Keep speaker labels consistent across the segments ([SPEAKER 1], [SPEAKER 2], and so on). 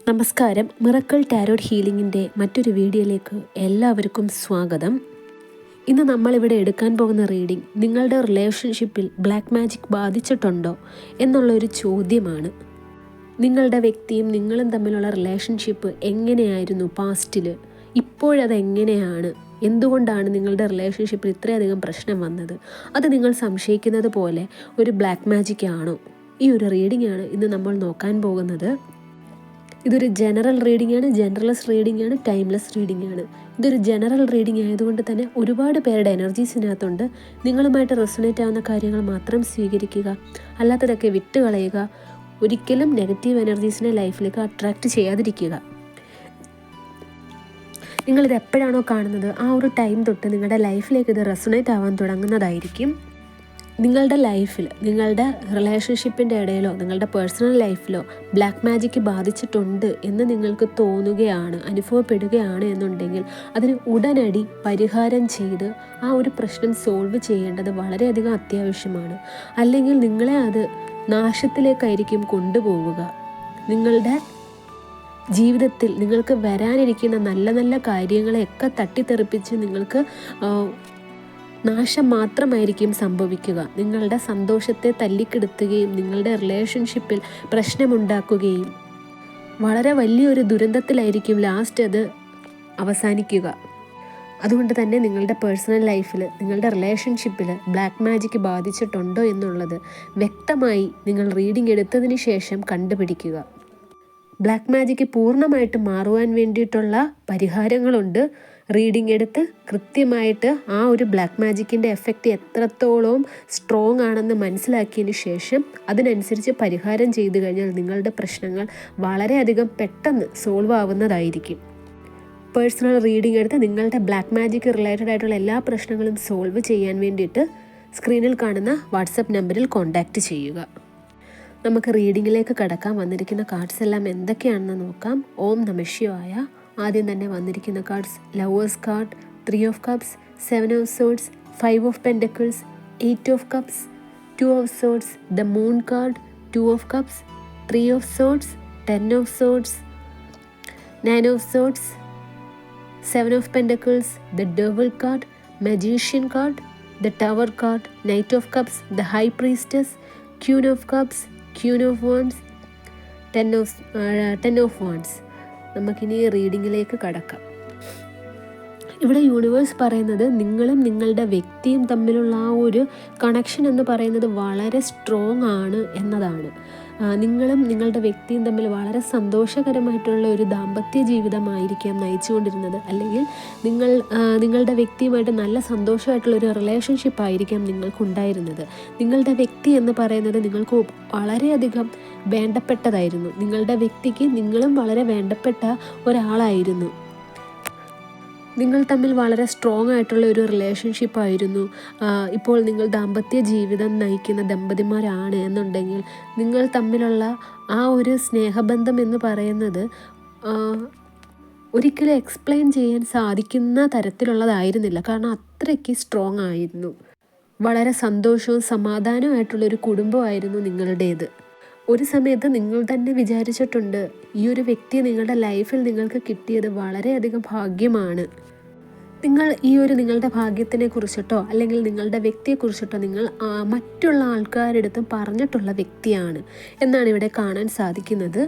[SPEAKER 1] നമസ്കാരം. Miracle tarot ഹീലിംഗിൻ്റെ മറ്റൊരു വീഡിയോയിലേക്ക് എല്ലാവർക്കും സ്വാഗതം. ഇന്ന് നമ്മളിവിടെ എടുക്കാൻ പോകുന്ന റീഡിംഗ് നിങ്ങളുടെ റിലേഷൻഷിപ്പിൽ ബ്ലാക്ക് മാജിക് ബാധിച്ചിട്ടുണ്ടോ എന്നുള്ളൊരു ചോദ്യമാണ്. നിങ്ങളുടെ വ്യക്തിയും നിങ്ങളും തമ്മിലുള്ള റിലേഷൻഷിപ്പ് എങ്ങനെയായിരുന്നു പാസ്റ്റിൽ, ഇപ്പോഴതെങ്ങനെയാണ്, എന്തുകൊണ്ടാണ് നിങ്ങളുടെ റിലേഷൻഷിപ്പിൽ ഇത്രയധികം പ്രശ്നം വന്നത്, അത് നിങ്ങൾ സംശയിക്കുന്നത് പോലെ ഒരു ബ്ലാക്ക് മാജിക് ആണോ? ഈ ഒരു റീഡിംഗ് ആണ് ഇന്ന് നമ്മൾ നോക്കാൻ പോകുന്നത്. ഇതൊരു ജനറൽ റീഡിംഗ് ആണ്, ജനറൽസ് റീഡിംഗ് ആണ്, ടൈംലെസ് റീഡിംഗ് ആണ്. ഇതൊരു ജനറൽ റീഡിംഗ് ആയതുകൊണ്ട് തന്നെ ഒരുപാട് പേരുടെ എനർജീസിനകത്തുണ്ട്. നിങ്ങളുമായിട്ട് റെസൊണേറ്റ് ആവുന്ന കാര്യങ്ങൾ മാത്രം സ്വീകരിക്കുക, അല്ലാത്തതൊക്കെ വിട്ടുകളയുക. ഒരിക്കലും നെഗറ്റീവ് എനർജീസിനെ ലൈഫിലേക്ക് അട്രാക്റ്റ് ചെയ്യാതിരിക്കുക. നിങ്ങളിത് എപ്പോഴാണോ കാണുന്നത് ആ ഒരു ടൈം തൊട്ട് നിങ്ങളുടെ ലൈഫിലേക്ക് ഇത് റെസൊണേറ്റ് ആവാൻ തുടങ്ങുന്നതായിരിക്കും. നിങ്ങളുടെ ലൈഫിൽ, നിങ്ങളുടെ റിലേഷൻഷിപ്പിൻ്റെ ഇടയിലോ നിങ്ങളുടെ പേഴ്സണൽ ലൈഫിലോ ബ്ലാക്ക് മാജിക് ബാധിച്ചിട്ടുണ്ട് എന്ന് നിങ്ങൾക്ക് തോന്നുകയാണ്, അനുഭവപ്പെടുകയാണ് എന്നുണ്ടെങ്കിൽ അതിന് ഉടനടി പരിഹാരം ചെയ്ത് ആ ഒരു പ്രശ്നം സോൾവ് ചെയ്യേണ്ടത് വളരെയധികം അത്യാവശ്യമാണ്. അല്ലെങ്കിൽ നിങ്ങളെ അത് നാശത്തിലേക്കായിരിക്കും കൊണ്ടുപോവുക. നിങ്ങളുടെ ജീവിതത്തിൽ നിങ്ങൾക്ക് വരാനിരിക്കുന്ന നല്ല നല്ല കാര്യങ്ങളെയൊക്കെ തട്ടിത്തെറിപ്പിച്ച് നിങ്ങൾക്ക് നാശം മാത്രമായിരിക്കും സംഭവിക്കുക. നിങ്ങളുടെ സന്തോഷത്തെ തല്ലിക്കെടുത്തുകയും നിങ്ങളുടെ റിലേഷൻഷിപ്പിൽ പ്രശ്നമുണ്ടാക്കുകയും വളരെ വലിയൊരു ദുരന്തത്തിലായിരിക്കും ലാസ്റ്റ് അത് അവസാനിക്കുക. അതുകൊണ്ട് തന്നെ നിങ്ങളുടെ പേഴ്സണൽ ലൈഫിൽ, നിങ്ങളുടെ റിലേഷൻഷിപ്പിൽ ബ്ലാക്ക് മാജിക് ബാധിച്ചിട്ടുണ്ടോ എന്നുള്ളത് വ്യക്തമായി നിങ്ങൾ റീഡിംഗ് എടുത്തതിന് ശേഷം കണ്ടുപിടിക്കുക. ബ്ലാക്ക് മാജിക് പൂർണ്ണമായിട്ട് മാറുവാൻ വേണ്ടിയിട്ടുള്ള പരിഹാരങ്ങളുണ്ട്. റീഡിംഗ് എടുത്ത് കൃത്യമായിട്ട് ആ ഒരു ബ്ലാക്ക് മാജിക്കിൻ്റെ എഫക്റ്റ് എത്രത്തോളം സ്ട്രോങ് ആണെന്ന് മനസ്സിലാക്കിയതിന് ശേഷം അതിനനുസരിച്ച് പരിഹാരം ചെയ്തു കഴിഞ്ഞാൽ നിങ്ങളുടെ പ്രശ്നങ്ങൾ വളരെയധികം പെട്ടെന്ന് സോൾവ് ആവുന്നതായിരിക്കും. പേഴ്സണൽ റീഡിംഗ് എടുത്ത് നിങ്ങളുടെ ബ്ലാക്ക് മാജിക് റിലേറ്റഡ് ആയിട്ടുള്ള എല്ലാ പ്രശ്നങ്ങളും സോൾവ് ചെയ്യാൻ വേണ്ടിയിട്ട് സ്ക്രീനിൽ കാണുന്ന വാട്സപ്പ് നമ്പറിൽ കോൺടാക്റ്റ് ചെയ്യുക. നമുക്ക് റീഡിങ്ങിലേക്ക് കടക്കാൻ. വന്നിരിക്കുന്ന കാർഡ്സ് എല്ലാം എന്തൊക്കെയാണെന്ന് നോക്കാം. ഓം നമഃ ശിവായ. ആദ്യം തന്നെ വന്നിരിക്കുന്ന cards lovers card, 3 of cups, 7 of swords, 5 of pentacles, 8 of cups, 2 of swords, the moon card, 2 of cups, 3 of swords, 10 of swords, 9 of swords, 7 of pentacles, the devil card, magician card, the tower card, knight of cups, the high priestess, queen of cups, queen of wands, 10 of wands. നമുക്കിനി റീഡിങ്ങിലേക്ക് കടക്കാം. ഇവിടെ universe പറയുന്നത് നിങ്ങളും നിങ്ങളുടെ വ്യക്തിയും തമ്മിലുള്ള ആ ഒരു കണക്ഷൻ എന്ന് പറയുന്നത് വളരെ സ്ട്രോങ് ആണ് എന്നതാണ്. നിങ്ങളും നിങ്ങളുടെ വ്യക്തിയും തമ്മിൽ വളരെ സന്തോഷകരമായിട്ടുള്ള ഒരു ദാമ്പത്യ ജീവിതമായിരിക്കാം നയിച്ചുകൊണ്ടിരുന്നത്. അല്ലെങ്കിൽ നിങ്ങളുടെ വ്യക്തിയുമായിട്ട് നല്ല സന്തോഷമായിട്ടുള്ളൊരു റിലേഷൻഷിപ്പ് ആയിരിക്കാം നിങ്ങൾക്കുണ്ടായിരുന്നത്. നിങ്ങളുടെ വ്യക്തി എന്ന് പറയുന്നത് നിങ്ങൾക്ക് വളരെയധികം വേണ്ടപ്പെട്ടതായിരുന്നു. നിങ്ങളുടെ വ്യക്തിക്ക് നിങ്ങളും വളരെ വേണ്ടപ്പെട്ട ഒരാളായിരുന്നു. നിങ്ങൾ തമ്മിൽ വളരെ സ്ട്രോങ് ആയിട്ടുള്ള ഒരു റിലേഷൻഷിപ്പായിരുന്നു. ഇപ്പോൾ നിങ്ങൾ ദാമ്പത്യ ജീവിതം നയിക്കുന്ന ദമ്പതിമാരാണ് എന്നുണ്ടെങ്കിൽ നിങ്ങൾ തമ്മിലുള്ള ആ ഒരു സ്നേഹബന്ധം എന്ന് പറയുന്നത് ഒരിക്കലും എക്സ്പ്ലെയിൻ ചെയ്യാൻ സാധിക്കുന്ന തരത്തിലുള്ളതായിരുന്നില്ല. കാരണം അത്രയ്ക്ക് സ്ട്രോങ് ആയിരുന്നു. വളരെ സന്തോഷവും സമാധാനവുമായിട്ടുള്ളൊരു കുടുംബമായിരുന്നു നിങ്ങളുടേത്. ഒരു സമയത്ത് നിങ്ങൾ തന്നെ വിചാരിച്ചിട്ടുണ്ട് ഈ ഒരു വ്യക്തിയെ നിങ്ങളുടെ ലൈഫിൽ നിങ്ങൾക്ക് കിട്ടിയത് വളരെയധികം ഭാഗ്യമാണ്. നിങ്ങൾ ഈ ഒരു നിങ്ങളുടെ ഭാഗ്യത്തിനെ കുറിച്ചിട്ടോ അല്ലെങ്കിൽ നിങ്ങളുടെ വ്യക്തിയെക്കുറിച്ചിട്ടോ നിങ്ങൾ മറ്റുള്ള ആൾക്കാരുടെ അടുത്തും പറഞ്ഞിട്ടുള്ള വ്യക്തിയാണ് എന്നാണ് ഇവിടെ കാണാൻ സാധിക്കുന്നത്.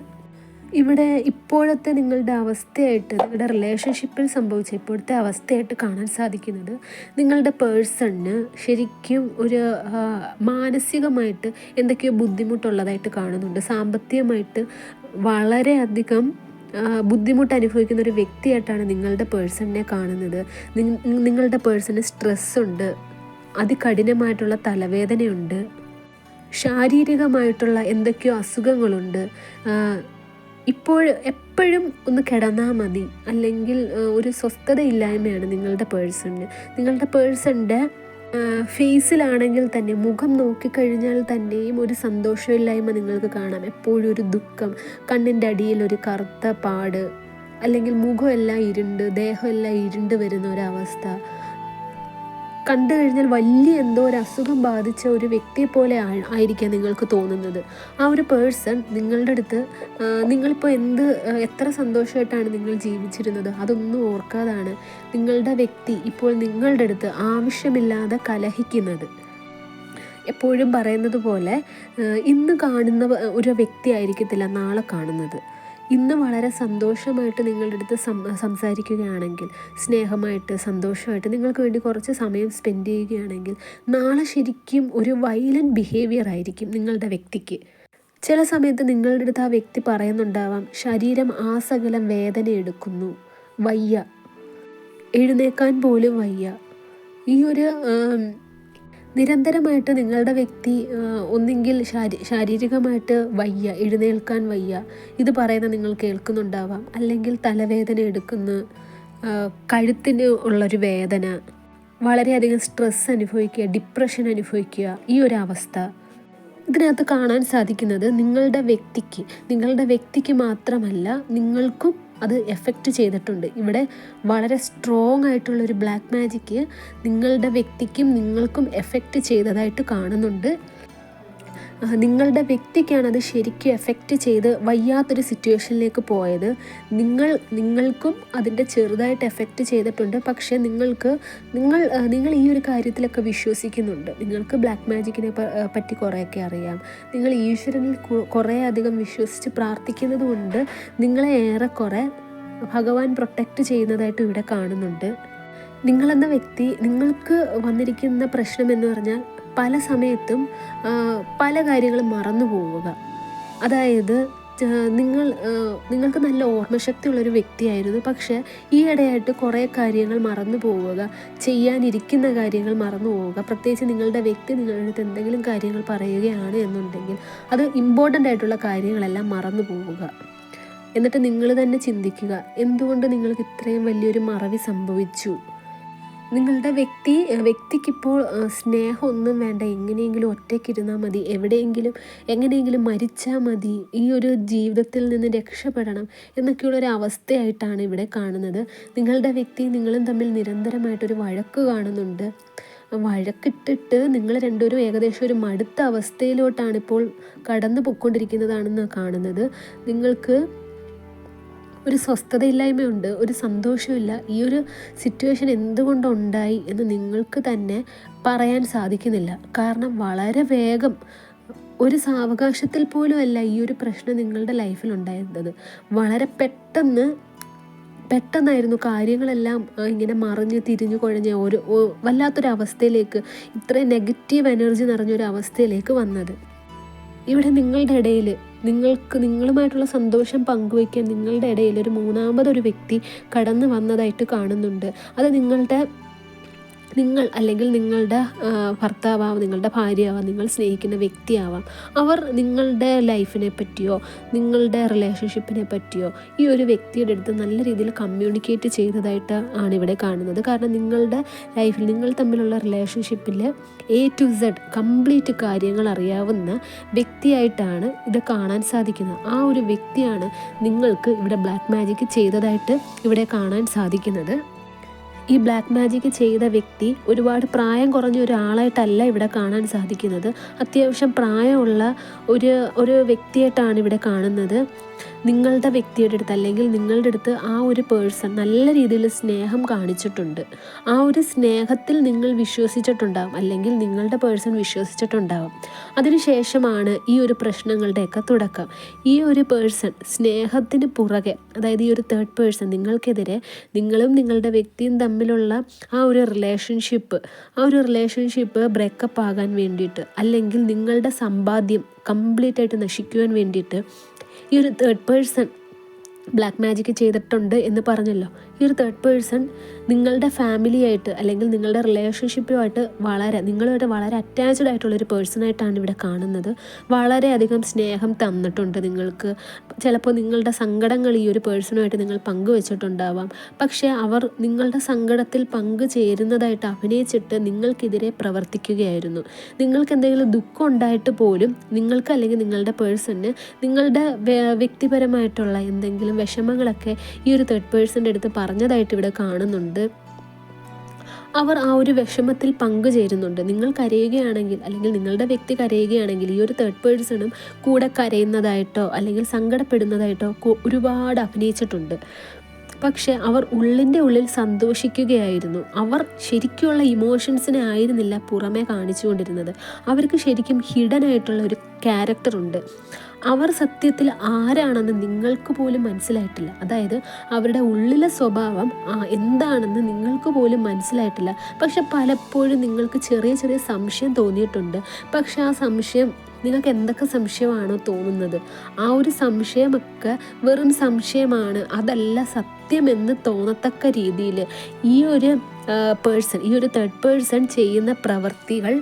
[SPEAKER 1] ഇവിടെ ഇപ്പോഴത്തെ നിങ്ങളുടെ അവസ്ഥയായിട്ട്, നിങ്ങളുടെ റിലേഷൻഷിപ്പിൽ സംഭവിച്ച ഇപ്പോഴത്തെ അവസ്ഥയായിട്ട് കാണാൻ സാധിക്കുന്നത് നിങ്ങളുടെ പേഴ്സണിന് ശരിക്കും ഒരു മാനസികമായിട്ട് എന്തൊക്കെയോ ബുദ്ധിമുട്ടുള്ളതായിട്ട് കാണുന്നുണ്ട്. സാമ്പത്തികമായിട്ട് വളരെയധികം ബുദ്ധിമുട്ട് അനുഭവിക്കുന്ന ഒരു വ്യക്തിയായിട്ടാണ് നിങ്ങളുടെ പേഴ്സണിനെ കാണുന്നത്. നിങ്ങളുടെ പേഴ്സണ് സ്ട്രെസ്സുണ്ട്, അതികഠിനമായിട്ടുള്ള തലവേദനയുണ്ട്, ശാരീരികമായിട്ടുള്ള എന്തൊക്കെയോ അസുഖങ്ങളുണ്ട്. എപ്പോഴും ഒന്ന് കിടന്നാൽ മതി, അല്ലെങ്കിൽ ഒരു സ്വസ്ഥതയില്ലായ്മയാണ് നിങ്ങളുടെ പേഴ്സണിന്. നിങ്ങളുടെ പേഴ്സണിൻ്റെ ഫേസിലാണെങ്കിൽ തന്നെ, മുഖം നോക്കിക്കഴിഞ്ഞാൽ തന്നെയും ഒരു സന്തോഷമില്ലായ്മ നിങ്ങൾക്ക് കാണാം. എപ്പോഴും ഒരു ദുഃഖം, കണ്ണിൻ്റെ അടിയിൽ ഒരു കറുത്ത പാട്, അല്ലെങ്കിൽ മുഖമെല്ലാം ഇരുണ്ട്, ദേഹമെല്ലാം ഇരുണ്ട് വരുന്ന ഒരവസ്ഥ, കണ്ടു കഴിഞ്ഞാൽ വലിയ എന്തോ ഒരു അസുഖം ബാധിച്ച ഒരു വ്യക്തിയെ പോലെ ആയിരിക്കാം നിങ്ങൾക്ക് തോന്നുന്നത്. ആ ഒരു പേഴ്സൺ നിങ്ങളുടെ അടുത്ത് നിങ്ങളിപ്പോൾ എത്ര സന്തോഷമായിട്ടാണ് നിങ്ങൾ ജീവിച്ചിരുന്നത് അതൊന്നും ഓർക്കാതാണ് നിങ്ങളുടെ വ്യക്തി ഇപ്പോൾ നിങ്ങളുടെ അടുത്ത് ആവശ്യമില്ലാതെ കലഹിക്കുന്നത്. എപ്പോഴും പറയുന്നത് പോലെ ഇന്ന് കാണുന്ന ഒരു വ്യക്തി ആയിരിക്കത്തില്ല നാളെ കാണുന്നത്. ഇന്ന് വളരെ സന്തോഷമായിട്ട് നിങ്ങളുടെ അടുത്ത് സംസാരിക്കുകയാണെങ്കിൽ, സ്നേഹമായിട്ട് സന്തോഷമായിട്ട് നിങ്ങൾക്ക് വേണ്ടി കുറച്ച് സമയം സ്പെൻഡ് ചെയ്യുകയാണെങ്കിൽ, നാളെ ശരിക്കും ഒരു വയലൻറ്റ് ബിഹേവിയർ ആയിരിക്കും നിങ്ങളുടെ വ്യക്തിക്ക്. ചില സമയത്ത് നിങ്ങളുടെ അടുത്ത് ആ വ്യക്തി പറയുന്നുണ്ടാവാം, ശരീരം ആസകലം വേദന എടുക്കുന്നു, വയ്യ, എഴുന്നേക്കാൻ പോലും വയ്യ. ഈ ഒരു നിരന്തരമായിട്ട് നിങ്ങളുടെ വ്യക്തി ഒന്നെങ്കിൽ ശാരീരികമായിട്ട് വയ്യ, എഴുന്നേൽക്കാൻ വയ്യ, ഇത് പറയുന്നത് നിങ്ങൾ കേൾക്കുന്നുണ്ടാവാം. അല്ലെങ്കിൽ തലവേദന എടുക്കുന്നു, കഴുത്തിന് ഉള്ളൊരു വേദന, വളരെയധികം സ്ട്രെസ് അനുഭവിക്കുക, ഡിപ്രഷൻ അനുഭവിക്കുക, ഈ ഒരു അവസ്ഥ. ഇതിനകത്ത് കാണാൻ സാധിക്കുന്നത് നിങ്ങളുടെ വ്യക്തിക്ക് മാത്രമല്ല നിങ്ങൾക്കും അത് എഫക്റ്റ് ചെയ്തിട്ടുണ്ട്. ഇവിടെ വളരെ സ്ട്രോങ് ആയിട്ടുള്ളൊരു ബ്ലാക്ക് മാജിക്ക് നിങ്ങളുടെ വ്യക്തിക്കും നിങ്ങൾക്കും എഫക്റ്റ് ചെയ്തതായിട്ട് കാണുന്നുണ്ട്. നിങ്ങളുടെ വ്യക്തിക്കാണത് ശരിക്കും എഫക്റ്റ് ചെയ്ത് വയ്യാത്തൊരു സിറ്റുവേഷനിലേക്ക് പോയത്. നിങ്ങൾക്കും അതിൻ്റെ ചെറുതായിട്ട് എഫക്റ്റ് ചെയ്തിട്ടുണ്ട്. പക്ഷേ നിങ്ങൾ ഈ ഒരു കാര്യത്തിലൊക്കെ വിശ്വസിക്കുന്നുണ്ട്. നിങ്ങൾക്ക് ബ്ലാക്ക് മാജിക്കിനെ പറ്റി കുറേയൊക്കെ അറിയാം. നിങ്ങൾ ഈശ്വരനിൽ കുറേ അധികം വിശ്വസിച്ച് പ്രാർത്ഥിക്കുന്നത് കൊണ്ട് നിങ്ങളെ ഏറെക്കുറെ ഭഗവാൻ പ്രൊട്ടക്റ്റ് ചെയ്യുന്നതായിട്ട് ഇവിടെ കാണുന്നുണ്ട്. നിങ്ങളെന്ന വ്യക്തി, നിങ്ങൾക്ക് വന്നിരിക്കുന്ന പ്രശ്നം എന്ന് പറഞ്ഞാൽ പല സമയത്തും പല കാര്യങ്ങളും മറന്നു പോവുക. അതായത് നിങ്ങൾക്ക് നല്ല ഓർമ്മശക്തിയുള്ളൊരു വ്യക്തിയായിരുന്നു, പക്ഷേ ഈയിടെയായിട്ട് കുറേ കാര്യങ്ങൾ മറന്നു പോവുക, ചെയ്യാനിരിക്കുന്ന കാര്യങ്ങൾ മറന്നു പോവുക. പ്രത്യേകിച്ച് നിങ്ങളുടെ വ്യക്തി നിങ്ങളുടെ അടുത്ത് എന്തെങ്കിലും കാര്യങ്ങൾ പറയുകയാണ് എന്നുണ്ടെങ്കിൽ അത് ഇമ്പോർട്ടൻ്റ് ആയിട്ടുള്ള കാര്യങ്ങളെല്ലാം മറന്നു പോവുക. എന്നിട്ട് നിങ്ങൾ തന്നെ ചിന്തിക്കുക, എന്തുകൊണ്ട് നിങ്ങൾക്ക് ഇത്രയും വലിയൊരു മറവി സംഭവിച്ചു. നിങ്ങളുടെ വ്യക്തിക്കിപ്പോൾ സ്നേഹമൊന്നും വേണ്ട, എങ്ങനെയെങ്കിലും ഒറ്റയ്ക്കിരുന്നാൽ മതി, എങ്ങനെയെങ്കിലും മരിച്ചാൽ മതി, ഈ ഒരു ജീവിതത്തിൽ നിന്ന് രക്ഷപ്പെടണം എന്നൊക്കെയുള്ളൊരു അവസ്ഥയായിട്ടാണ് ഇവിടെ കാണുന്നത്. നിങ്ങളുടെ വ്യക്തിയും നിങ്ങളും തമ്മിൽ നിരന്തരമായിട്ടൊരു വഴക്ക് കാണുന്നുണ്ട്. വഴക്കിട്ടിട്ട് നിങ്ങൾ രണ്ടുപേരും ഏകദേശം ഒരു മടുത്ത അവസ്ഥയിലോട്ടാണിപ്പോൾ കടന്നു പൊയ്ക്കൊണ്ടിരിക്കുന്നതാണെന്ന് കാണുന്നത്. നിങ്ങൾക്ക് ഒരു സ്വസ്ഥതയില്ലായ്മയുണ്ട്, ഒരു സന്തോഷമില്ല. ഈ ഒരു സിറ്റുവേഷൻ എന്തുകൊണ്ടുണ്ടായി എന്ന് നിങ്ങൾക്ക് തന്നെ പറയാൻ സാധിക്കുന്നില്ല. കാരണം വളരെ വേഗം, ഒരു സാവകാശത്തിൽ പോലും അല്ല ഈ ഒരു പ്രശ്നം നിങ്ങളുടെ ലൈഫിൽ ഉണ്ടായിരുന്നത്. വളരെ പെട്ടെന്നായിരുന്നു കാര്യങ്ങളെല്ലാം ഇങ്ങനെ മറിഞ്ഞ് തിരിഞ്ഞു കുഴഞ്ഞ വല്ലാത്തൊരവസ്ഥയിലേക്ക്, ഇത്രയും നെഗറ്റീവ് എനർജി നിറഞ്ഞൊരു അവസ്ഥയിലേക്ക് വന്നത്. ഇവിടെ നിങ്ങളുടെ ഇടയിൽ നിങ്ങളുമായിട്ടുള്ള സന്തോഷം പങ്കുവയ്ക്കാൻ നിങ്ങളുടെ ഇടയിൽ ഒരു മൂന്നാമതൊരു വ്യക്തി കടന്നു വന്നതായിട്ട് കാണുന്നുണ്ട്. അത് നിങ്ങൾ അല്ലെങ്കിൽ നിങ്ങളുടെ ഭർത്താവാം, നിങ്ങളുടെ ഭാര്യയാവാം, നിങ്ങൾ സ്നേഹിക്കുന്ന വ്യക്തിയാവാം. അവർ നിങ്ങളുടെ ലൈഫിനെ പറ്റിയോ നിങ്ങളുടെ റിലേഷൻഷിപ്പിനെ പറ്റിയോ ഈ ഒരു വ്യക്തിയുടെ അടുത്ത് നല്ല രീതിയിൽ കമ്മ്യൂണിക്കേറ്റ് ചെയ്തതായിട്ട് ആണ് ഇവിടെ കാണുന്നത്. കാരണം നിങ്ങളുടെ ലൈഫിൽ നിങ്ങൾ തമ്മിലുള്ള റിലേഷൻഷിപ്പിൽ A to Z കംപ്ലീറ്റ് കാര്യങ്ങൾ അറിയാവുന്ന വ്യക്തിയായിട്ടാണ് ഇത് കാണാൻ സാധിക്കുന്നത്. ആ ഒരു വ്യക്തിയാണ് നിങ്ങൾക്ക് ഇവിടെ ബ്ലാക്ക് മാജിക് ചെയ്തതായിട്ട് ഇവിടെ കാണാൻ സാധിക്കുന്നത്. ഈ ബ്ലാക്ക് മാജിക് ചെയ്ത വ്യക്തി ഒരുപാട് പ്രായം കുറഞ്ഞ ഒരാളായിട്ടല്ല ഇവിടെ കാണാൻ സാധിക്കുന്നത്. അത്യാവശ്യം പ്രായമുള്ള ഒരു വ്യക്തിയായിട്ടാണ് ഇവിടെ കാണുന്നത്. നിങ്ങളുടെ വ്യക്തിയുടെ അടുത്ത് അല്ലെങ്കിൽ നിങ്ങളുടെ അടുത്ത് ആ ഒരു പേഴ്സൺ നല്ല രീതിയിൽ സ്നേഹം കാണിച്ചിട്ടുണ്ട്. ആ ഒരു സ്നേഹത്തിൽ നിങ്ങൾ വിശ്വസിച്ചിട്ടുണ്ടാകും, അല്ലെങ്കിൽ നിങ്ങളുടെ പേഴ്സൺ വിശ്വസിച്ചിട്ടുണ്ടാകും. അതിനുശേഷമാണ് ഈ ഒരു പ്രശ്നങ്ങളുടെയൊക്കെ തുടക്കം. ഈ ഒരു പേഴ്സൺ സ്നേഹത്തിന് പുറകെ, അതായത് ഈ ഒരു തേർഡ് പേഴ്സൺ നിങ്ങൾക്കെതിരെ, നിങ്ങളും നിങ്ങളുടെ വ്യക്തിയും തമ്മിലുള്ള ആ ഒരു റിലേഷൻഷിപ്പ് ബ്രേക്കപ്പ് ആകാൻ വേണ്ടിയിട്ട്, അല്ലെങ്കിൽ നിങ്ങളുടെ സമ്പാദ്യം കംപ്ലീറ്റ് ആയിട്ട് നശിക്കുവാൻ വേണ്ടിയിട്ട് ഈ ഒരു തേർഡ് പേഴ്സൺ ബ്ലാക്ക് മാജിക് ചെയ്തിട്ടുണ്ട് എന്ന് പറഞ്ഞല്ലോ. ഈ ഒരു തേർഡ് പേഴ്സൺ നിങ്ങളുടെ ഫാമിലിയായിട്ട് അല്ലെങ്കിൽ നിങ്ങളുടെ റിലേഷൻഷിപ്പുമായിട്ട് നിങ്ങളുമായിട്ട് വളരെ അറ്റാച്ച്ഡ് ആയിട്ടുള്ളൊരു പേഴ്സണായിട്ടാണ് ഇവിടെ കാണുന്നത്. വളരെയധികം സ്നേഹം തന്നിട്ടുണ്ട് നിങ്ങൾക്ക്. ചിലപ്പോൾ നിങ്ങളുടെ സങ്കടങ്ങൾ ഈ ഒരു പേഴ്സണുമായിട്ട് നിങ്ങൾ പങ്കുവെച്ചിട്ടുണ്ടാവാം. പക്ഷേ അവർ നിങ്ങളുടെ സങ്കടത്തിൽ പങ്കുചേരുന്നതായിട്ട് അഭിനയിച്ചിട്ട് നിങ്ങൾക്കെതിരെ പ്രവർത്തിക്കുകയായിരുന്നു. നിങ്ങൾക്ക് എന്തെങ്കിലും ദുഃഖം ഉണ്ടായിട്ട് പോലും നിങ്ങൾക്ക് അല്ലെങ്കിൽ നിങ്ങളുടെ പേഴ്സണിന് നിങ്ങളുടെ വ്യക്തിപരമായിട്ടുള്ള എന്തെങ്കിലും വിഷമങ്ങളൊക്കെ ഈ ഒരു തേർഡ് പേഴ്സൻ്റെ അടുത്ത് പറഞ്ഞതായിട്ട് ഇവിടെ കാണുന്നുണ്ട്. അവർ ആ ഒരു വിഷമത്തിൽ പങ്കുചേരുന്നുണ്ട്. നിങ്ങൾ കരയുകയാണെങ്കിൽ അല്ലെങ്കിൽ നിങ്ങളുടെ വ്യക്തി കരയുകയാണെങ്കിൽ ഈ ഒരു തേർഡ് പേഴ്സണും കൂടെ കരയുന്നതായിട്ടോ അല്ലെങ്കിൽ സങ്കടപ്പെടുന്നതായിട്ടോ ഒരുപാട് അഭിനയിച്ചിട്ടുണ്ട്. പക്ഷെ അവർ ഉള്ളിൻ്റെ ഉള്ളിൽ സന്തോഷിക്കുകയായിരുന്നു. അവർ ശരിക്കുള്ള ഇമോഷൻസിനെ ആയിരുന്നില്ല പുറമേ കാണിച്ചുകൊണ്ടിരുന്നത്. അവർക്ക് ശരിക്കും ഹിഡൻ ആയിട്ടുള്ള ഒരു ക്യാരക്ടറുണ്ട്. അവർ സത്യത്തിൽ ആരാണെന്ന് നിങ്ങൾക്ക് പോലും മനസ്സിലായിട്ടില്ല. അതായത് അവരുടെ ഉള്ളിലെ സ്വഭാവം എന്താണെന്ന് നിങ്ങൾക്ക് പോലും മനസ്സിലായിട്ടില്ല. പക്ഷെ പലപ്പോഴും നിങ്ങൾക്ക് ചെറിയ ചെറിയ സംശയം തോന്നിയിട്ടുണ്ട്. പക്ഷെ ആ സംശയം നിങ്ങൾക്ക് എന്തൊക്കെ സംശയമാണോ തോന്നുന്നത്, ആ ഒരു സംശയമൊക്കെ വെറും സംശയമാണ്, അതല്ല സത്യമെന്ന് തോന്നത്തക്ക രീതിയിൽ ഈ ഒരു തേർഡ് പേഴ്സൺ ചെയ്യുന്ന പ്രവർത്തികൾ,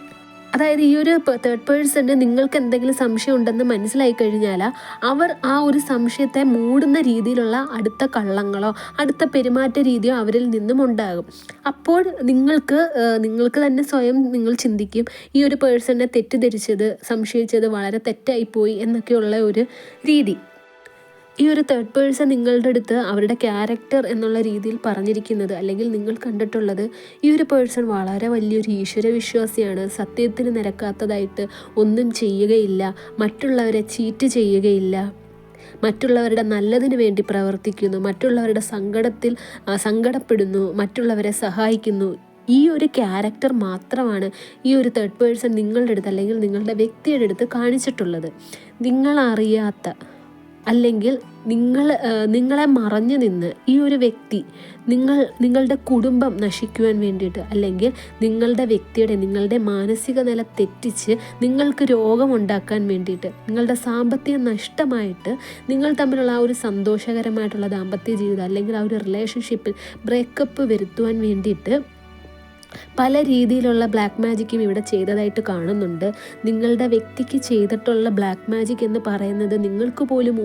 [SPEAKER 1] അതായത് ഈ ഒരു തേർഡ് പേഴ്സണ് നിങ്ങൾക്ക് എന്തെങ്കിലും സംശയം ഉണ്ടെന്ന് മനസ്സിലായി കഴിഞ്ഞാൽ അവർ ആ ഒരു സംശയത്തെ മൂടുന്ന രീതിയിലുള്ള അടുത്ത കള്ളങ്ങളോ അടുത്ത പെരുമാറ്റ രീതിയോ അവരിൽ നിന്നും ഉണ്ടാകും. അപ്പോൾ നിങ്ങൾക്ക് തന്നെ സ്വയം നിങ്ങൾ ചിന്തിക്കും, ഈ ഒരു പേഴ്സണിനെ തെറ്റിദ്ധരിച്ചത് സംശയിച്ചത് വളരെ തെറ്റായിപ്പോയി എന്നൊക്കെയുള്ള ഒരു രീതി. ഈ ഒരു തേർഡ് പേഴ്സൺ നിങ്ങളുടെ അടുത്ത് അവരുടെ ക്യാരക്ടർ എന്നുള്ള രീതിയിൽ പറഞ്ഞിരിക്കുന്നത് അല്ലെങ്കിൽ നിങ്ങൾ കണ്ടിട്ടുള്ളത്, ഈ ഒരു പേഴ്സൺ വളരെ വലിയൊരു ഈശ്വരവിശ്വാസിയാണ്, സത്യത്തിന് നിരക്കാത്തതായിട്ട് ഒന്നും ചെയ്യുകയില്ല, മറ്റുള്ളവരെ ചീറ്റ് ചെയ്യുകയില്ല, മറ്റുള്ളവരുടെ നല്ലതിന് വേണ്ടി പ്രവർത്തിക്കുന്നു, മറ്റുള്ളവരുടെ സങ്കടപ്പെടുന്നു, മറ്റുള്ളവരെ സഹായിക്കുന്നു. ഈ ഒരു ക്യാരക്ടർ മാത്രമാണ് ഈ ഒരു തേർഡ് പേഴ്സൺ നിങ്ങളുടെ അടുത്ത് അല്ലെങ്കിൽ നിങ്ങളുടെ വ്യക്തിയുടെ അടുത്ത് കാണിച്ചിട്ടുള്ളത്. നിങ്ങളറിയാത്ത അല്ലെങ്കിൽ നിങ്ങളെ മറഞ്ഞു നിന്ന് ഈ ഒരു വ്യക്തി നിങ്ങളുടെ കുടുംബം നശിക്കുവാൻ വേണ്ടിയിട്ട് അല്ലെങ്കിൽ നിങ്ങളുടെ മാനസിക നില തെറ്റിച്ച് നിങ്ങൾക്ക് രോഗമുണ്ടാക്കാൻ വേണ്ടിയിട്ട്, നിങ്ങളുടെ സാമ്പത്തിക നഷ്ടമായിട്ട് നിങ്ങൾ തമ്മിലുള്ള ആ ഒരു സന്തോഷകരമായിട്ടുള്ള ദാമ്പത്യ ജീവിതം അല്ലെങ്കിൽ ആ ഒരു റിലേഷൻഷിപ്പിൽ ബ്രേക്കപ്പ് വരുത്തുവാൻ വേണ്ടിയിട്ട് പല രീതിയിലുള്ള ബ്ലാക്ക് മാജിക്കും ഇവിടെ ചെയ്തതായിട്ട് കാണുന്നുണ്ട്. നിങ്ങളുടെ വ്യക്തിക്ക് ചെയ്തിട്ടുള്ള ബ്ലാക്ക് മാജിക് എന്ന് പറയുന്നത് നിങ്ങൾക്ക് പോലും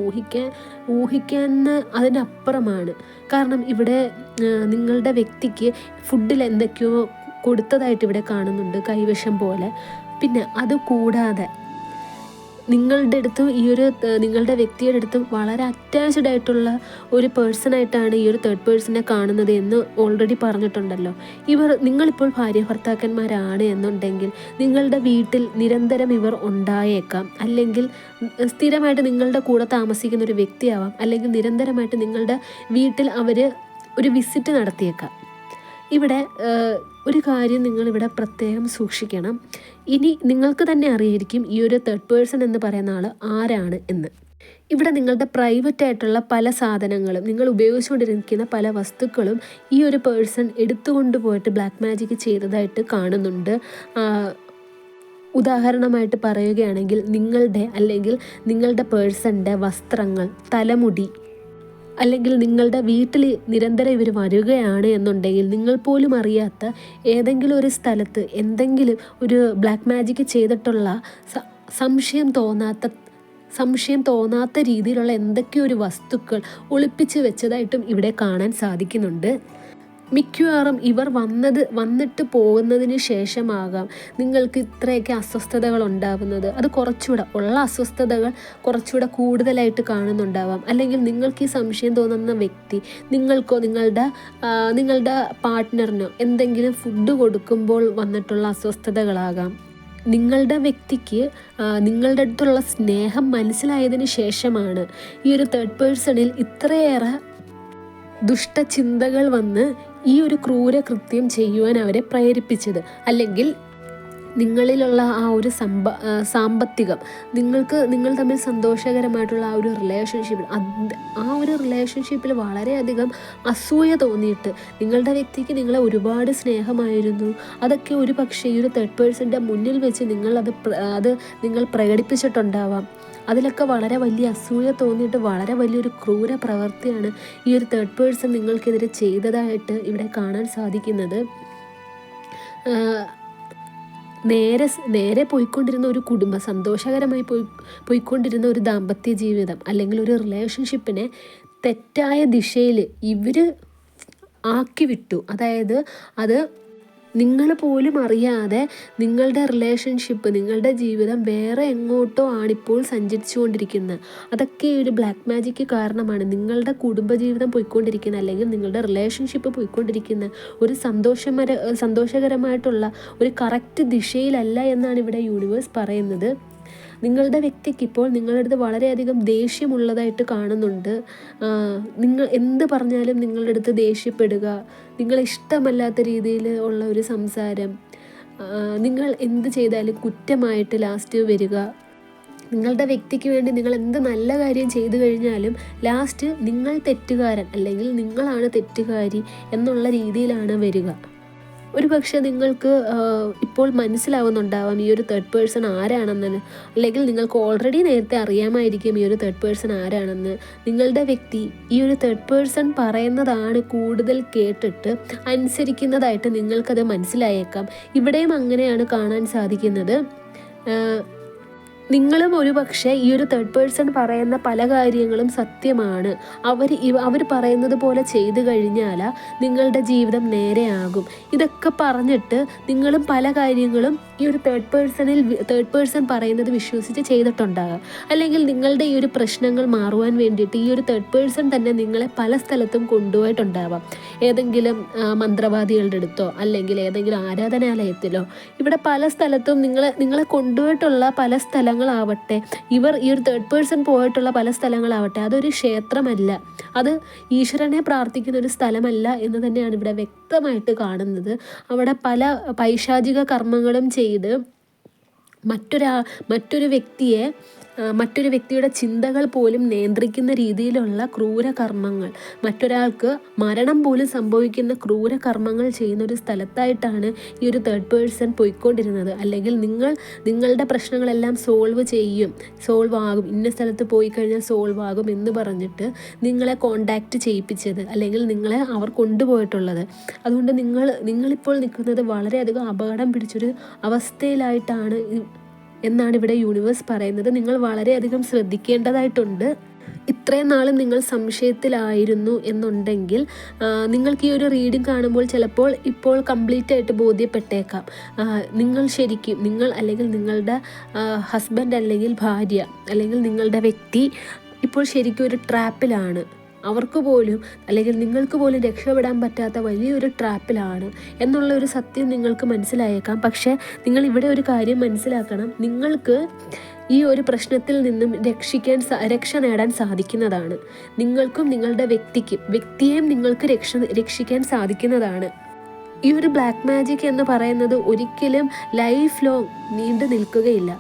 [SPEAKER 1] ഊഹിക്കാൻ അതിനപ്പുറമാണ്. കാരണം ഇവിടെ നിങ്ങളുടെ വ്യക്തിക്ക് ഫുഡിൽ എന്തൊക്കെയോ കൊടുത്തതായിട്ട് ഇവിടെ കാണുന്നുണ്ട്, കൈവശം പോലെ. പിന്നെ അതുകൂടാതെ നിങ്ങളുടെ വ്യക്തിയുടെ അടുത്തും വളരെ അറ്റാച്ച്ഡ് ആയിട്ടുള്ള ഒരു പേഴ്സണായിട്ടാണ് ഈ ഒരു തേർഡ് പേഴ്സണെ കാണുന്നത് എന്ന് ഓൾറെഡി പറഞ്ഞിട്ടുണ്ടല്ലോ. നിങ്ങളിപ്പോൾ ഭാര്യ ഭർത്താക്കന്മാരാണ് എന്നുണ്ടെങ്കിൽ നിങ്ങളുടെ വീട്ടിൽ നിരന്തരം ഇവർ ഉണ്ടായേക്കാം, അല്ലെങ്കിൽ സ്ഥിരമായിട്ട് നിങ്ങളുടെ കൂടെ താമസിക്കുന്ന ഒരു വ്യക്തിയാവാം, അല്ലെങ്കിൽ നിരന്തരമായിട്ട് നിങ്ങളുടെ വീട്ടിൽ അവർ ഒരു വിസിറ്റ് നടത്തിയേക്കാം. ഇവിടെ ഒരു കാര്യം നിങ്ങളിവിടെ പ്രത്യേകം സൂക്ഷിക്കണം. ഇനി നിങ്ങൾക്ക് തന്നെ അറിയായിരിക്കും ഈ ഒരു തേർഡ് പേഴ്സൺ എന്ന് പറയുന്ന ആൾ ആരാണ് എന്ന്. ഇവിടെ നിങ്ങളുടെ പ്രൈവറ്റ് ആയിട്ടുള്ള പല സാധനങ്ങളും, നിങ്ങൾ ഉപയോഗിച്ചുകൊണ്ടിരിക്കുന്ന പല വസ്തുക്കളും ഈ ഒരു പേഴ്സൺ എടുത്തുകൊണ്ട് പോയിട്ട് ബ്ലാക്ക് മാജിക് ചെയ്തതായിട്ട് കാണുന്നുണ്ട്. ഉദാഹരണമായിട്ട് പറയുകയാണെങ്കിൽ നിങ്ങളുടെ പേഴ്സണിൻ്റെ വസ്ത്രങ്ങൾ, തലമുടി, അല്ലെങ്കിൽ നിങ്ങളുടെ വീട്ടിൽ നിരന്തരം ഇവർ വരികയാണ് എന്നുണ്ടെങ്കിൽ നിങ്ങൾ പോലും അറിയാത്ത ഏതെങ്കിലും ഒരു സ്ഥലത്ത് എന്തെങ്കിലും ഒരു ബ്ലാക്ക് മാജിക് ചെയ്തിട്ടുള്ള സംശയം തോന്നാത്ത രീതിയിലുള്ള എന്തൊക്കെയോ ഒരു വസ്തുക്കൾ ഒളിപ്പിച്ച് വെച്ചതായിട്ടും ഇവിടെ കാണാൻ സാധിക്കുന്നുണ്ട്. മിക്കവാറും ഇവർ വന്നിട്ട് പോകുന്നതിന് ശേഷമാകാം നിങ്ങൾക്ക് ഇത്രയൊക്കെ അസ്വസ്ഥതകൾ ഉണ്ടാകുന്നത്. അത് അസ്വസ്ഥതകൾ കുറച്ചുകൂടെ കൂടുതലായിട്ട് കാണുന്നുണ്ടാവാം. അല്ലെങ്കിൽ നിങ്ങൾക്ക് ഈ സംശയം തോന്നുന്ന വ്യക്തി നിങ്ങൾക്കോ നിങ്ങളുടെ പാർട്ട്ണറിനോ എന്തെങ്കിലും ഫുഡ് കൊടുക്കുമ്പോൾ വന്നിട്ടുള്ള അസ്വസ്ഥതകളാകാം. നിങ്ങളുടെ വ്യക്തിക്ക് നിങ്ങളുടെ അടുത്തുള്ള സ്നേഹം മനസ്സിലായതിന് ശേഷമാണ് ഈ ഒരു തേർഡ് പേഴ്സണിൽ ഇത്രയേറെ ദുഷ്ടചിന്തകൾ വന്ന് ഈ ഒരു ക്രൂരകൃത്യം ചെയ്യുവാൻ അവരെ പ്രേരിപ്പിച്ചത്. അല്ലെങ്കിൽ നിങ്ങളിലുള്ള ആ ഒരു സാമ്പത്തികം, നിങ്ങൾ തമ്മിൽ സന്തോഷകരമായിട്ടുള്ള ആ ഒരു റിലേഷൻഷിപ്പിൽ വളരെയധികം അസൂയ തോന്നിയിട്ട് നിങ്ങളുടെ വ്യക്തിക്ക് നിങ്ങളെ ഒരുപാട് സ്നേഹമായിരുന്നു. അതൊക്കെ ഒരു പക്ഷേ ഈ ഒരു തേർഡ് പേഴ്സൻ്റെ മുന്നിൽ വെച്ച് നിങ്ങൾ പ്രകടിപ്പിച്ചിട്ടുണ്ടാവാം. അതിലൊക്കെ വളരെ വലിയ അസൂയ തോന്നിയിട്ട് വളരെ വലിയൊരു ക്രൂര പ്രവൃത്തിയാണ് ഈ ഒരു തേർഡ് പേഴ്സൺ നിങ്ങൾക്കെതിരെ ചെയ്തതായിട്ട് ഇവിടെ കാണാൻ സാധിക്കുന്നത്. നേരെ പോയിക്കൊണ്ടിരുന്ന ഒരു കുടുംബം, സന്തോഷകരമായി പോയിക്കൊണ്ടിരുന്ന ഒരു ദാമ്പത്യ ജീവിതം അല്ലെങ്കിൽ ഒരു റിലേഷൻഷിപ്പിനെ തെറ്റായ ദിശയിൽ ഇവർ ആക്കി വിട്ടു. അതായത് അത് നിങ്ങൾ പോലും അറിയാതെ നിങ്ങളുടെ റിലേഷൻഷിപ്പ്, നിങ്ങളുടെ ജീവിതം വേറെ എങ്ങോട്ടോ ആണിപ്പോൾ സഞ്ചരിച്ചുകൊണ്ടിരിക്കുന്നത്. അതൊക്കെ ഈ ഒരു ബ്ലാക്ക് മാജിക്ക് കാരണമാണ്. നിങ്ങളുടെ കുടുംബജീവിതം പോയിക്കൊണ്ടിരിക്കുന്ന, അല്ലെങ്കിൽ നിങ്ങളുടെ റിലേഷൻഷിപ്പ് പോയിക്കൊണ്ടിരിക്കുന്ന ഒരു സന്തോഷകരമായിട്ടുള്ള ഒരു കറക്റ്റ് ദിശയിലല്ല എന്നാണ് ഇവിടെ യൂണിവേഴ്സ് പറയുന്നത്. നിങ്ങളുടെ വ്യക്തിക്ക് ഇപ്പോൾ നിങ്ങളുടെ അടുത്ത് വളരെയധികം ദേഷ്യമുള്ളതായിട്ട് കാണുന്നുണ്ട്. നിങ്ങൾ എന്ത് പറഞ്ഞാലും നിങ്ങളുടെ അടുത്ത് ദേഷ്യപ്പെടുക, നിങ്ങളെ ഇഷ്ടമല്ലാത്ത രീതിയിൽ ഉള്ള ഒരു സംസാരം, നിങ്ങൾ എന്ത് ചെയ്താലും കുറ്റമായിട്ട് ലാസ്റ്റ് വരിക. നിങ്ങളുടെ വ്യക്തിക്ക് വേണ്ടി നിങ്ങൾ എന്ത് നല്ല കാര്യം ചെയ്തു കഴിഞ്ഞാലും ലാസ്റ്റ് നിങ്ങൾ തെറ്റുകാരൻ അല്ലെങ്കിൽ നിങ്ങളാണ് തെറ്റുകാരി എന്നുള്ള രീതിയിലാണ് വരിക. ഒരു പക്ഷേ നിങ്ങൾക്ക് ഇപ്പോൾ മനസ്സിലാവുന്നുണ്ടാവാം ഈ ഒരു തേർഡ് പേഴ്സൺ ആരാണെന്ന്, അല്ലെങ്കിൽ നിങ്ങൾക്ക് ഓൾറെഡി നേരത്തെ അറിയാമായിരിക്കും ഈ ഒരു തേർഡ് പേഴ്സൺ ആരാണെന്ന്. നിങ്ങളുടെ വ്യക്തി ഈ ഒരു തേർഡ് പേഴ്സൺ പറയുന്നതാണ് കൂടുതൽ കേട്ടിട്ട് അനുസരിക്കുന്നതായിട്ട് നിങ്ങൾക്കത് മനസ്സിലായേക്കാം. ഇവിടെയും അങ്ങനെയാണ് കാണാൻ സാധിക്കുന്നത്. നിങ്ങളും ഒരു പക്ഷേ ഈ ഒരു തേർഡ് പേഴ്സൺ പറയുന്ന പല കാര്യങ്ങളും സത്യമാണ്. അവർ പറയുന്നത് പോലെ ചെയ്തു കഴിഞ്ഞാൽ നിങ്ങളുടെ ജീവിതം നേരെയാകും. ഇതൊക്കെ പറഞ്ഞിട്ട് നിങ്ങളും പല കാര്യങ്ങളും ഈ ഒരു തേർഡ് പേഴ്സൺ പറയുന്നത് വിശ്വസിച്ച് ചെയ്തിട്ടുണ്ടാകാം. അല്ലെങ്കിൽ നിങ്ങളുടെ ഈ ഒരു പ്രശ്നങ്ങൾ മാറുവാൻ വേണ്ടിയിട്ട് ഈ ഒരു തേർഡ് പേഴ്സൺ തന്നെ നിങ്ങളെ പല സ്ഥലത്തും കൊണ്ടുപോയിട്ടുണ്ടാവാം. ഏതെങ്കിലും മന്ത്രവാദികളുടെ അടുത്തോ അല്ലെങ്കിൽ ഏതെങ്കിലും ആരാധനാലയത്തിലോ, ഇവിടെ പല സ്ഥലത്തും നിങ്ങളെ കൊണ്ടുപോയിട്ടുള്ള പല സ്ഥലങ്ങളാവട്ടെ, ഈ ഒരു തേർഡ് പേഴ്സൺ പോയിട്ടുള്ള പല സ്ഥലങ്ങളാവട്ടെ, അതൊരു ക്ഷേത്രമല്ല, അത് ഈശ്വരനെ പ്രാർത്ഥിക്കുന്ന ഒരു സ്ഥലമല്ല എന്ന് തന്നെയാണ് ഇവിടെ വ്യക്തമായിട്ട് കാണുന്നത്. അവിടെ പല പൈശാചിക കർമ്മങ്ങളും ചെയ്ത് മറ്റൊരു വ്യക്തിയുടെ ചിന്തകൾ പോലും നിയന്ത്രിക്കുന്ന രീതിയിലുള്ള ക്രൂരകർമ്മങ്ങൾ, മറ്റൊരാൾക്ക് മരണം പോലും സംഭവിക്കുന്ന ക്രൂരകർമ്മങ്ങൾ ചെയ്യുന്ന ഒരു സ്ഥലത്തായിട്ടാണ് ഈ ഒരു തേർഡ് പേഴ്സൺ പോയിക്കൊണ്ടിരുന്നത്. അല്ലെങ്കിൽ നിങ്ങളുടെ പ്രശ്നങ്ങളെല്ലാം സോൾവ് ആകും, ഇന്ന സ്ഥലത്ത് പോയി കഴിഞ്ഞാൽ സോൾവ് ആകും എന്ന് പറഞ്ഞിട്ട് നിങ്ങളെ കോണ്ടാക്റ്റ് ചെയ്യിപ്പിച്ചത്, അല്ലെങ്കിൽ നിങ്ങളെ അവർ കൊണ്ടുപോയിട്ടുള്ളത്. അതുകൊണ്ട് നിങ്ങളിപ്പോൾ നിൽക്കുന്നത് വളരെയധികം അപകടം പിടിച്ചൊരു അവസ്ഥയിലായിട്ടാണ് എന്നാണ് ഇവിടെ യൂണിവേഴ്സ് പറയുന്നത്. നിങ്ങൾ വളരെയധികം ശ്രദ്ധിക്കേണ്ടതായിട്ടുണ്ട്. ഇത്രയും നാളും നിങ്ങൾ സംശയത്തിലായിരുന്നു എന്നുണ്ടെങ്കിൽ നിങ്ങൾക്ക് ഈ ഒരു റീഡിംഗ് കാണുമ്പോൾ ചിലപ്പോൾ ഇപ്പോൾ കംപ്ലീറ്റ് ആയിട്ട് ബോധ്യപ്പെട്ടേക്കാം. നിങ്ങൾ അല്ലെങ്കിൽ നിങ്ങളുടെ ഹസ്ബൻഡ് അല്ലെങ്കിൽ ഭാര്യ അല്ലെങ്കിൽ നിങ്ങളുടെ വ്യക്തി ഇപ്പോൾ ശരിക്കും ഒരു ട്രാപ്പിലാണ്. അവർക്ക് പോലും അല്ലെങ്കിൽ നിങ്ങൾക്ക് പോലും രക്ഷപ്പെടാൻ പറ്റാത്ത വലിയൊരു ട്രാപ്പിലാണ് എന്നുള്ള ഒരു സത്യം നിങ്ങൾക്ക് മനസ്സിലായേക്കാം. പക്ഷേ നിങ്ങൾ ഇവിടെ ഒരു കാര്യം മനസ്സിലാക്കണം, നിങ്ങൾക്ക് ഈ ഒരു പ്രശ്നത്തിൽ നിന്നും രക്ഷ നേടാൻ സാധിക്കുന്നതാണ്. നിങ്ങൾക്കും നിങ്ങളുടെ വ്യക്തിയെയും നിങ്ങൾക്ക് രക്ഷിക്കാൻ സാധിക്കുന്നതാണ്. ഈ ഒരു ബ്ലാക്ക് മാജിക് എന്ന് പറയുന്നത് ഒരിക്കലും ലൈഫ് ലോങ് നീണ്ടു നിൽക്കുകയില്ല.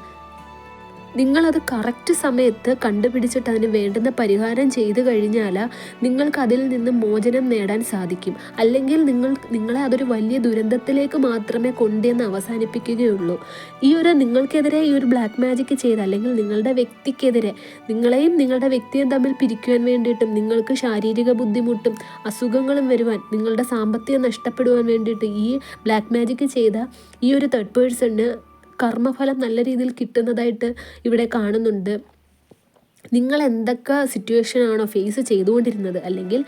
[SPEAKER 1] നിങ്ങളത് കറക്റ്റ് സമയത്ത് കണ്ടുപിടിച്ചിട്ട് അതിന് വേണ്ടുന്ന പരിഹാരം ചെയ്തു കഴിഞ്ഞാൽ നിങ്ങൾക്ക് അതിൽ നിന്ന് മോചനം നേടാൻ സാധിക്കും. അല്ലെങ്കിൽ നിങ്ങളെ അതൊരു വലിയ ദുരന്തത്തിലേക്ക് മാത്രമേ കൊണ്ടുവന്ന് അവസാനിപ്പിക്കുകയുള്ളൂ. നിങ്ങൾക്കെതിരെ ഈ ഒരു ബ്ലാക്ക് മാജിക് ചെയ്ത്, അല്ലെങ്കിൽ നിങ്ങളുടെ വ്യക്തിക്കെതിരെ, നിങ്ങളെയും നിങ്ങളുടെ വ്യക്തിയും തമ്മിൽ പിരിക്കുവാൻ വേണ്ടിയിട്ടും, നിങ്ങൾക്ക് ശാരീരിക ബുദ്ധിമുട്ടും അസുഖങ്ങളും വരുവാൻ, നിങ്ങളുടെ സാമ്പത്തികം നഷ്ടപ്പെടുവാൻ വേണ്ടിയിട്ട് ഈ ബ്ലാക്ക് മാജിക് ചെയ്ത ഈ ഒരു തേർഡ് പേഴ്സണ് കർമ്മഫലം നല്ല രീതിയിൽ കിട്ടുന്നതായിട്ട് ഇവിടെ കാണുന്നുണ്ട്. നിങ്ങൾ എന്തൊക്കെ സിറ്റുവേഷനാണോ ഫേസ് ചെയ്തുകൊണ്ടിരുന്നത്, അല്ലെങ്കിൽ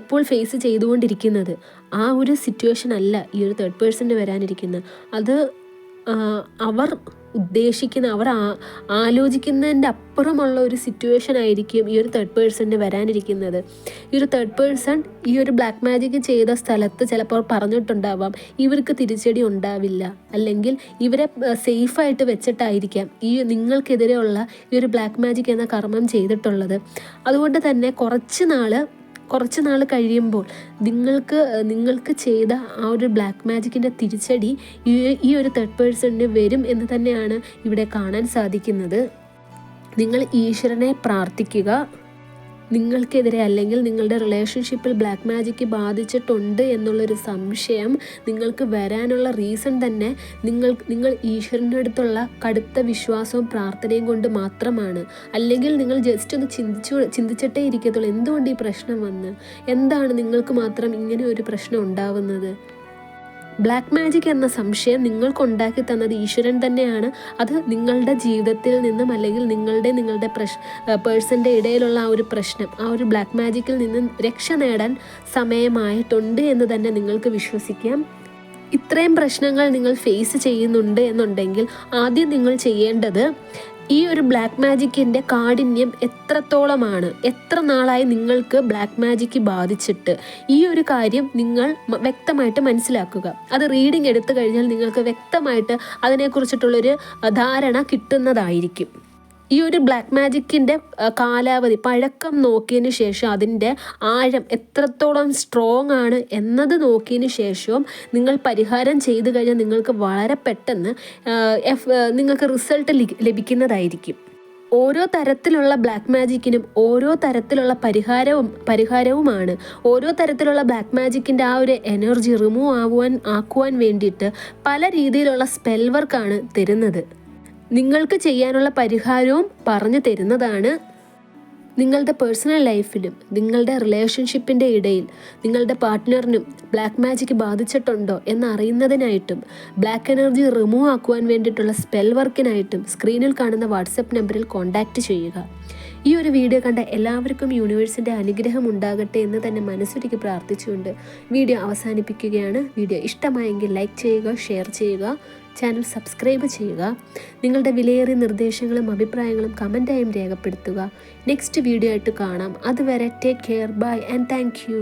[SPEAKER 1] ഇപ്പോൾ ഫേസ് ചെയ്തുകൊണ്ടിരിക്കുന്നത്, ആ ഒരു സിറ്റുവേഷൻ അല്ല ഈ ഒരു തേർഡ് പേഴ്സണിന് വരാനിരിക്കുന്നത്. അത് അവർ ഉദ്ദേശിക്കുന്ന, അവർ ആലോചിക്കുന്നതിൻ്റെ അപ്പുറമുള്ള ഒരു സിറ്റുവേഷൻ ആയിരിക്കും ഈ ഒരു തേർഡ് പേഴ്സണിന് വരാനിരിക്കുന്നത്. ഈ ഒരു തേർഡ് പേഴ്സൺ ഈ ഒരു ബ്ലാക്ക് മാജിക് ചെയ്ത സ്ഥലത്ത് ചിലപ്പോൾ പറഞ്ഞിട്ടുണ്ടാവാം ഇവർക്ക് തിരിച്ചടി ഉണ്ടാവില്ല, അല്ലെങ്കിൽ ഇവരെ സേഫായിട്ട് വെച്ചിട്ടായിരിക്കാം ഈ നിങ്ങൾക്കെതിരെയുള്ള ഈ ഒരു ബ്ലാക്ക് മാജിക് എന്ന കർമ്മം ചെയ്തിട്ടുള്ളത്. അതുകൊണ്ട് തന്നെ കുറച്ച് നാൾ കഴിയുമ്പോൾ നിങ്ങൾക്ക് ചെയ്ത ആ ഒരു ബ്ലാക്ക് മാജിക്കിൻ്റെ തിരിച്ചടി ഈ ഒരു തേർഡ് പേഴ്സണിന് വരും എന്ന് തന്നെയാണ് ഇവിടെ കാണാൻ സാധിക്കുന്നത്. നിങ്ങൾ ഈശ്വരനെ പ്രാർത്ഥിക്കുക. നിങ്ങൾക്കെതിരെ അല്ലെങ്കിൽ നിങ്ങളുടെ റിലേഷൻഷിപ്പിൽ ബ്ലാക്ക് മാജിക്ക് ബാധിച്ചിട്ടുണ്ട് എന്നുള്ളൊരു സംശയം നിങ്ങൾക്ക് വരാനുള്ള റീസൺ തന്നെ നിങ്ങൾ ഈശ്വരൻ്റെ അടുത്തുള്ള കടുത്ത വിശ്വാസവും പ്രാർത്ഥനയും കൊണ്ട് മാത്രമാണ്. അല്ലെങ്കിൽ നിങ്ങൾ ജസ്റ്റ് ഒന്ന് ചിന്തിച്ചിട്ടേ ഇരിക്കത്തുള്ളൂ, എന്തുകൊണ്ട് ഈ പ്രശ്നം വന്ന്, എന്താണ് നിങ്ങൾക്ക് മാത്രം ഇങ്ങനെ ഒരു പ്രശ്നം ഉണ്ടാവുന്നത്. ബ്ലാക്ക് മാജിക് എന്ന സംശയം നിങ്ങൾക്കുണ്ടാക്കി തന്നത് ഈശ്വരൻ തന്നെയാണ്. അത് നിങ്ങളുടെ ജീവിതത്തിൽ നിന്നും, അല്ലെങ്കിൽ നിങ്ങളുടെ പേഴ്സൻ്റെ ഇടയിലുള്ള ആ ഒരു പ്രശ്നം, ആ ഒരു ബ്ലാക്ക് മാജിക്കിൽ നിന്നും രക്ഷ നേടാൻ സമയമായിട്ടുണ്ട് എന്ന് തന്നെ നിങ്ങൾക്ക് വിശ്വസിക്കാം. ഇത്രയും പ്രശ്നങ്ങൾ നിങ്ങൾ ഫേസ് ചെയ്യുന്നുണ്ട് എന്നുണ്ടെങ്കിൽ ആദ്യം നിങ്ങൾ ചെയ്യേണ്ടത് ഈ ഒരു ബ്ലാക്ക് മാജിക്കിൻ്റെ കാഠിന്യം എത്രത്തോളമാണ്, എത്ര നാളായി നിങ്ങൾക്ക് ബ്ലാക്ക് മാജിക്ക് ബാധിച്ചിട്ട്, ഈ ഒരു കാര്യം നിങ്ങൾ വ്യക്തമായിട്ട് മനസ്സിലാക്കുക. അത് റീഡിംഗ് എടുത്തു കഴിഞ്ഞാൽ നിങ്ങൾക്ക് വ്യക്തമായിട്ട് അതിനെക്കുറിച്ചിട്ടുള്ളൊരു ധാരണ കിട്ടുന്നതായിരിക്കും. ഈ ഒരു ബ്ലാക്ക് മാജിക്കിൻ്റെ കാലാവധി പഴക്കം നോക്കിയതിന് ശേഷം അതിൻ്റെ ആഴം എത്രത്തോളം സ്ട്രോങ് ആണ് എന്നത് നോക്കിയതിന് ശേഷവും നിങ്ങൾ പരിഹാരം ചെയ്തു കഴിഞ്ഞാൽ നിങ്ങൾക്ക് വളരെ പെട്ടെന്ന് നിങ്ങൾക്ക് റിസൾട്ട് ലഭിക്കുന്നതായിരിക്കും. ഓരോ തരത്തിലുള്ള ബ്ലാക്ക് മാജിക്കിനും ഓരോ തരത്തിലുള്ള പരിഹാരവുമാണ്. ഓരോ തരത്തിലുള്ള ബ്ലാക്ക് മാജിക്കിൻ്റെ ആ ഒരു എനർജി റിമൂവ് ആക്കുവാൻ വേണ്ടിയിട്ട് പല രീതിയിലുള്ള സ്പെൽ വർക്കാണ് തരുന്നത്. നിങ്ങൾക്ക് ചെയ്യാനുള്ള പരിഹാരവും പറഞ്ഞു തരുന്നതാണ്. നിങ്ങളുടെ പേഴ്സണൽ ലൈഫിലും നിങ്ങളുടെ റിലേഷൻഷിപ്പിൻ്റെ ഇടയിൽ നിങ്ങളുടെ പാർട്ട്ണറിനും ബ്ലാക്ക് മാജിക്ക് ബാധിച്ചിട്ടുണ്ടോ എന്നറിയുന്നതിനായിട്ടും ബ്ലാക്ക് എനർജി റിമൂവ് ആക്കുവാൻ വേണ്ടിയിട്ടുള്ള സ്പെൽ വർക്കിനായിട്ടും സ്ക്രീനിൽ കാണുന്ന വാട്സപ്പ് നമ്പറിൽ കോൺടാക്റ്റ് ചെയ്യുക. ഈ ഒരു വീഡിയോ കണ്ട എല്ലാവർക്കും യൂണിവേഴ്സിൻ്റെ അനുഗ്രഹം ഉണ്ടാകട്ടെ എന്ന് തന്നെ മനസ്സൊരുക്കി പ്രാർത്ഥിച്ചുകൊണ്ട് വീഡിയോ അവസാനിപ്പിക്കുകയാണ്. വീഡിയോ ഇഷ്ടമായെങ്കിൽ ലൈക്ക് ചെയ്യുക, ഷെയർ ചെയ്യുക, ചാനൽ സബ്സ്ക്രൈബ് ചെയ്യുക. നിങ്ങളുടെ വിലയേറിയ നിർദ്ദേശങ്ങളും അഭിപ്രായങ്ങളും കമൻറ്റായും രേഖപ്പെടുത്തുക. നെക്സ്റ്റ് വീഡിയോ ആയിട്ട് കാണാം. അതുവരെ take care, bye and thank U.